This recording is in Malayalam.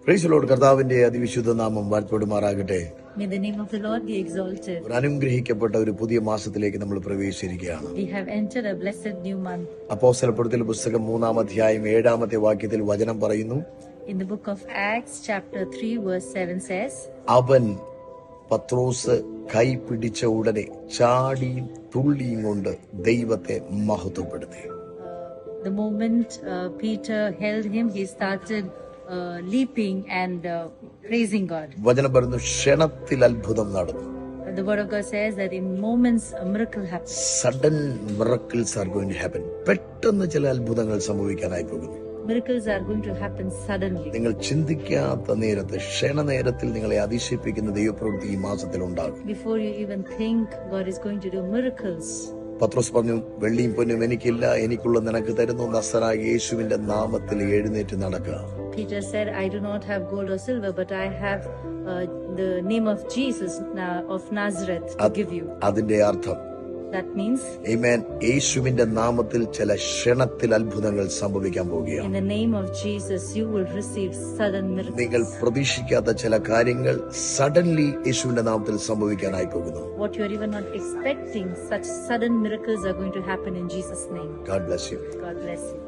Praise the Lord. കർത്താവിന്റെ അതിവിശുദ്ധ നാമം വാഴ്ത്തപ്പെടുമാറാകട്ടെ. May the name of the Lord be exalted. ഒരു അനുഗ്രഹിക്കപ്പെട്ട ഒരു പുതിയ മാസത്തിലേക്ക് നമ്മൾ പ്രവേശിച്ചിരിക്കുകയാണ്. We have entered a blessed new month. അപ്പോസ്തലപ്രവൃത്തികളുടെ പുസ്തകം 3-ാം അധ്യായം 7-ാമത്തെ വാക്യത്തിൽ വചനം പറയുന്നു, In the book of Acts chapter 3 verse 7 says, അവൻ പത്രോസ് കൈ പിടിച്ച ഉടനെ ചാടിയും തുള്ളിയും കൊണ്ട് ദൈവത്തെ മഹത്വപ്പെടുത്തി. The moment Peter held him, he started leaping and praising God. വചനം പറയുന്നു, ക്ഷണത്തിൽ അത്ഭുതം നടന്നു. The word of God says that in moments a miracle happens. Sudden miracles are going to happen. പെട്ടെന്ന് ചില അത്ഭുതങ്ങൾ സംഭവിക്കാനായി പോകുന്നു. Miracles are going to happen suddenly. നിങ്ങൾ ചിന്തിക്കാത്ത നേരത്ത് ക്ഷണനേരത്തിൽ നിങ്ങളെ അതിശയിപ്പിക്കുന്ന ദൈവപ്രവൃത്തി ഈ മാസത്തിൽ ഉണ്ടാകും. Before you even think, God is going to do miracles. പത്രോസ് പറഞ്ഞു, വെള്ളിയും പൊന്നും എനിക്കില്ല, എനിക്കുള്ള നിനക്ക് തരുന്നു, നസറായ യേശുവിന്റെ നാമത്തിൽ എഴുന്നേറ്റ് നടക്കുക. Peter said, I do not have gold or silver, but I have the name of Jesus of Nazareth to give you. അതിന്റെ അർത്ഥം, That means, ആമേൻ, യേശുവിന്റെ നാമത്തിൽ ചില ക്ഷണത്തിൽ അത്ഭുതങ്ങൾ സംഭവിക്കാൻ പോവുകയാണ്. in the name of Jesus, you will receive sudden miracles. നിങ്ങൾ പ്രതീക്ഷിക്കാത്ത ചില കാര്യങ്ങൾ സഡൻലി യേശുവിന്റെ നാമത്തിൽ സംഭവിക്കാനായി പോകുന്നു. What you are even not expecting, such sudden miracles are going to happen in Jesus' name. God bless you. God bless you.